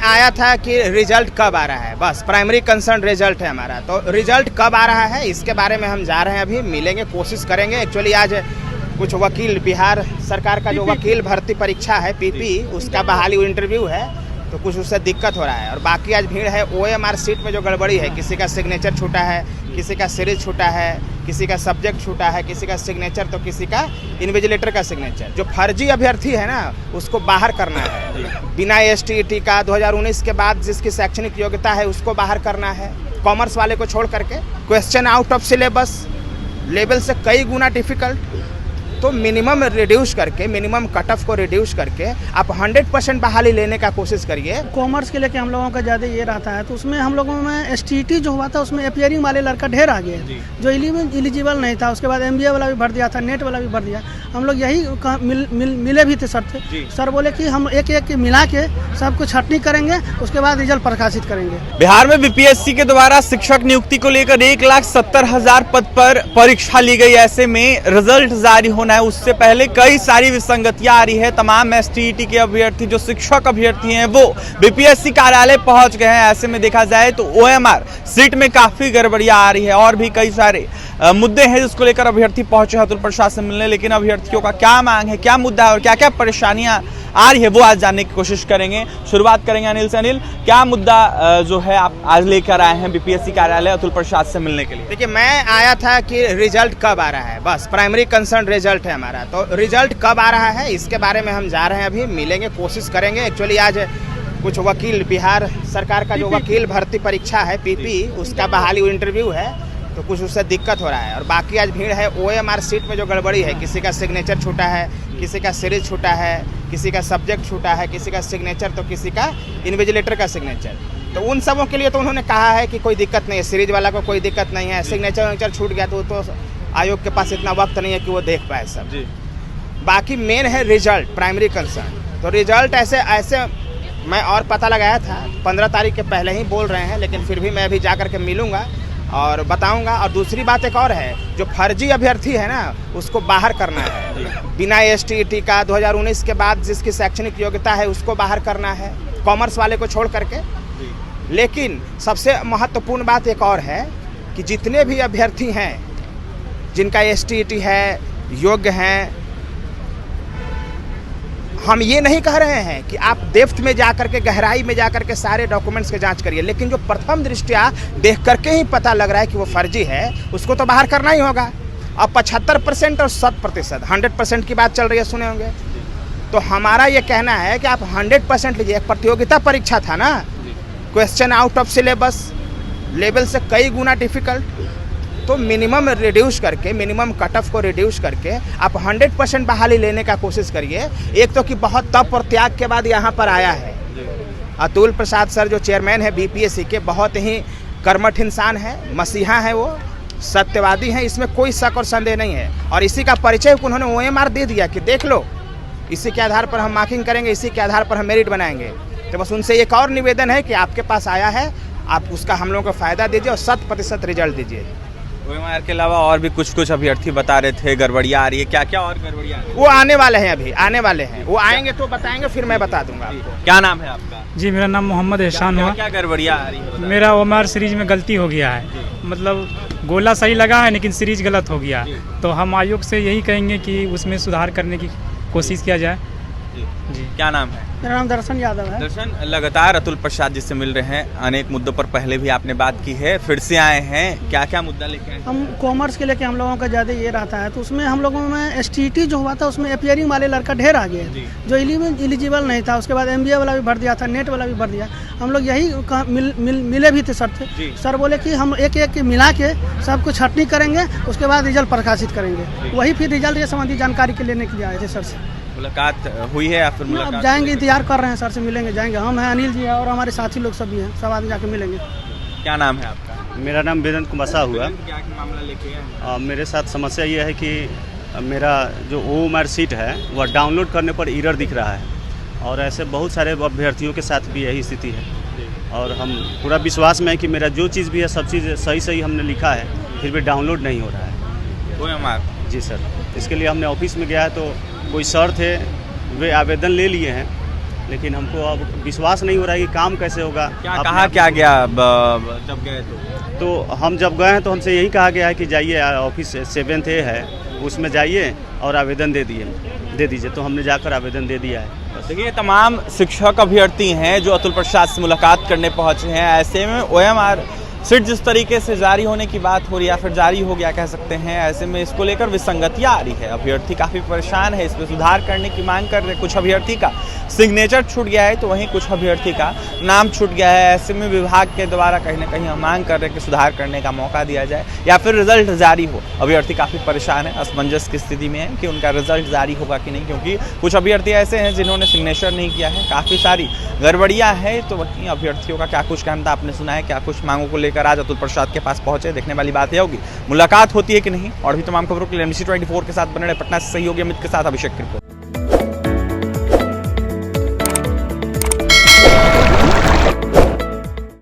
आया था कि रिजल्ट कब आ रहा है, बस प्राइमरी कंसर्न रिजल्ट है हमारा। तो रिजल्ट कब आ रहा है इसके बारे में हम जा रहे हैं, अभी मिलेंगे, कोशिश करेंगे। एक्चुअली आज कुछ वकील, बिहार सरकार का जो वकील भर्ती परीक्षा है पीपी, उसका बहाली इंटरव्यू है, तो कुछ उससे दिक्कत हो रहा है। और बाकी आज भीड़ है OMR सीट में जो गड़बड़ी है, किसी का सिग्नेचर छूटा है, किसी का सीरीज छूटा है, किसी का सब्जेक्ट छूटा है, किसी का सिग्नेचर तो किसी का इन्विजिलेटर का सिग्नेचर। जो फर्जी अभ्यर्थी है ना, उसको बाहर करना है। बिना STET का 2019 के बाद जिसकी शैक्षणिक योग्यता है उसको बाहर करना है। कॉमर्स वाले को छोड़ करके question out of syllabus, level से कई गुना डिफिकल्ट। तो मिनिमम रिड्यूस करके, मिनिमम कट ऑफ को रिड्यूस करके आप 100% बहाली लेने का कोशिश करिए। कॉमर्स के लेके हम लोगों का ज़्यादा ये रहता है, तो उसमें हम लोगों में STET जो हुआ था उसमें अपीयरिंग वाले लड़का ढेर आ गए, जो एलिजिबल नहीं था। उसके बाद MBA वाला भी भर दिया था, नेट वाला भी भर दिया। हम लोग यही मिले भी थे सर से, सर बोले कि हम एक एक मिला के सबको छटनी करेंगे, उसके बाद रिजल्ट प्रकाशित करेंगे। बिहार में BPSC के द्वारा शिक्षक नियुक्ति को लेकर 1,70,000 पद पर परीक्षा ली गई। ऐसे में रिजल्ट जारी होना है, उससे पहले कई सारी विसंगतियां आ रही है। तमाम STET के अभ्यर्थी, जो शिक्षक अभ्यर्थी हैं, वो BPSC कार्यालय पहुंच गए हैं। ऐसे में देखा जाए तो OMR सीट में काफी गड़बड़ियां आ रही है और भी कई सारे मुद्दे हैं जिसको लेकर अभ्यर्थी पहुंचे हैं अतुल प्रसाद से मिलने। लेकिन अभ्यर्थियों का क्या मांग है, क्या मुद्दा है और क्या क्या परेशानियां आ रही है, वो आज जानने की कोशिश करेंगे। शुरुआत करेंगे अनिल से। अनिल, क्या मुद्दा जो है आप आज लेकर आए हैं BPSC कार्यालय अतुल प्रसाद से मिलने के लिए? देखिए, मैं आया था कि रिजल्ट कब आ रहा है, बस प्राइमरी कंसर्न रिजल्ट है हमारा। तो रिजल्ट कब आ रहा है इसके बारे में हम जा रहे हैं, अभी मिलेंगे, कोशिश करेंगे। एक्चुअली आज कुछ वकील, बिहार सरकार का जो वकील भर्ती परीक्षा है पीपी, उसका बहाली इंटरव्यू है, तो कुछ उससे दिक्कत हो रहा है। और बाकी आज भीड़ है OMR सीट में जो गड़बड़ी है, किसी का सिग्नेचर छूटा है, किसी का सीरीज छूटा है, किसी का सब्जेक्ट छूटा है, किसी का सिग्नेचर तो किसी का इन्विजिलेटर का सिग्नेचर। तो उन सबों के लिए तो उन्होंने कहा है कि कोई दिक्कत नहीं है, सीरीज वाला को कोई दिक्कत नहीं है। सिग्नेचर छूट गया तो आयोग के पास इतना वक्त नहीं है कि वो देख पाए सब। बाकी मेन है रिजल्ट, प्राइमरी कंसर्न। तो रिजल्ट ऐसे मैं और पता लगाया था, 15 तारीख के पहले ही बोल रहे हैं, लेकिन फिर भी मैं अभी जा करके मिलूंगा और बताऊंगा। और दूसरी बात एक और है, जो फर्जी अभ्यर्थी है ना, उसको बाहर करना है। बिना STET का 2019 के बाद जिसकी शैक्षणिक योग्यता है उसको बाहर करना है, कॉमर्स वाले को छोड़ करके। लेकिन सबसे महत्वपूर्ण बात एक और है कि जितने भी अभ्यर्थी हैं जिनका STET है, योग्य हैं, हम ये नहीं कह रहे हैं कि आप डेप्थ में जा करके, गहराई में जा करके सारे डॉक्यूमेंट्स की जांच करिए, लेकिन जो प्रथम दृष्टया देख करके ही पता लग रहा है कि वो फर्जी है, उसको तो बाहर करना ही होगा। अब 75% और 100%, 100% की बात चल रही है, सुने होंगे। तो हमारा ये कहना है कि आप 100% लीजिए। एक प्रतियोगिता परीक्षा था ना, question out of syllabus, level से कई गुना डिफिकल्ट। तो मिनिमम रिड्यूस करके, मिनिमम कट ऑफ को रिड्यूस करके आप 100% बहाली लेने का कोशिश करिए। एक तो कि बहुत तप और त्याग के बाद यहाँ पर आया है। अतुल प्रसाद सर जो चेयरमैन है BPSC के, बहुत ही कर्मठ इंसान है, मसीहा है, वो सत्यवादी हैं, इसमें कोई शक और संदेह नहीं है। और इसी का परिचय उन्होंने OMR दे दिया कि देख लो, इसी के आधार पर हम मार्किंग करेंगे, इसी के आधार पर हम मेरिट बनाएंगे। तो बस उनसे एक और निवेदन है कि आपके पास आया है, आप उसका हम लोगों को फ़ायदा दीजिए और 100% रिजल्ट दीजिए। OMR के अलावा और भी कुछ अभ्यर्थी बता रहे थे गड़बड़ियाँ आ रही है, क्या क्या और गड़बड़ियाँ आ रही है? वो आने वाले हैं, अभी आने वाले हैं, वो आएंगे तो बताएंगे, फिर मैं बता दूंगा आपको। क्या नाम है आपका? जी, मेरा नाम मोहम्मद एहसान हुआ। क्या गड़बड़ियाँ आ रही है? मेरा OMR सीरीज में गलती हो गया है, मतलब गोला सही लगा है लेकिन सीरीज गलत हो गया। तो हम आयोग से यही कहेंगे कि उसमें सुधार करने की कोशिश किया जाए। जी, क्या नाम है? मेरा नाम दर्शन यादव है। दर्शन, लगातार अतुल प्रसाद जी से मिल रहे हैं, अनेक मुद्दों पर पहले भी आपने बात की है, फिर से आए हैं, क्या क्या मुद्दा लेके आए? हम कॉमर्स के लेके हम लोगों का ज़्यादा ये रहता है, तो उसमें हम लोगों में STET जो हुआ था उसमें अपीयरिंग वाले लड़का ढेर आ गए, जो एलिजिबल नहीं था। उसके बाद MBA वाला भी भर दिया था, नेट वाला भी भर दिया। हम लोग यही मिले भी थे सर से, सर बोले कि हम एक एक मिला के सबको छटनी करेंगे, उसके बाद रिजल्ट प्रकाशित करेंगे। वही फिर रिजल्ट के संबंधी जानकारी के लेने के लिए आए थे सर से। मुलाकात हुई है या फिर मुलाकात? अब जाएंगे, इंतजार कर रहे हैं सर से, मिलेंगे, जाएंगे। हम हैं, अनिल जी है और हमारे साथी लोग सभी हैं, सब आदमी जाके मिलेंगे। क्या नाम है आपका? मेरा नाम वेदंत कुमासा हुआ। क्या मामला लेके आए? मेरे साथ समस्या ये है कि मेरा जो OMR सीट है वह डाउनलोड करने पर एरर दिख रहा है, और ऐसे बहुत सारे अभ्यर्थियों के साथ भी यही स्थिति है। और हम पूरा विश्वास में है कि मेरा जो चीज़ भी है सब चीज़ सही हमने लिखा है, फिर भी डाउनलोड नहीं हो रहा है OMR। जी सर, इसके लिए हमने ऑफिस में गया है, तो कोई सर थे, वे आवेदन ले लिए हैं, लेकिन हमको अब विश्वास नहीं हो रहा है कि काम कैसे होगा। क्या अपने कहा आप- क्या गया जब गए तो हम जब गए हैं तो हमसे यही कहा गया है कि जाइए ऑफिस 7 A है, उसमें जाइए और आवेदन दे दीजिए। तो हमने जाकर आवेदन दे दिया है। देखिए, तमाम शिक्षक अभ्यर्थी हैं जो अतुल प्रसाद से मुलाकात करने पहुंचे हैं। ऐसे में OMR सीट जिस तरीके से जारी होने की बात हो रही है या फिर जारी हो गया कह सकते हैं, ऐसे में इसको लेकर विसंगतियां आ रही है। अभ्यर्थी काफ़ी परेशान है, इस पर सुधार करने की मांग कर रहे। कुछ अभ्यर्थी का सिग्नेचर छूट गया है तो वहीं कुछ अभ्यर्थी का नाम छूट गया है। ऐसे में विभाग के द्वारा कहीं ना कहीं हम मांग कर रहे हैं कि सुधार करने का मौका दिया जाए या फिर रिजल्ट जारी हो। अभ्यर्थी काफ़ी परेशान है, असमंजस की स्थिति में है कि उनका रिजल्ट जारी होगा कि नहीं, क्योंकि कुछ अभ्यर्थी ऐसे हैं जिन्होंने सिग्नेचर नहीं किया है। काफ़ी सारी गड़बड़ियाँ हैं। तो वहीं अभ्यर्थियों का क्या कुछ कहना था आपने सुना है, क्या कुछ मांगों को लेकर आज अतुल प्रसाद के पास पहुंचे। देखने वाली बात यह होगी मुलाकात होती है कि नहीं। और भी तमाम खबरों के लिए NBC 24 के साथ बने रहे। पटना से सहयोगी अमित के साथ अभिषेक की रिपोर्ट।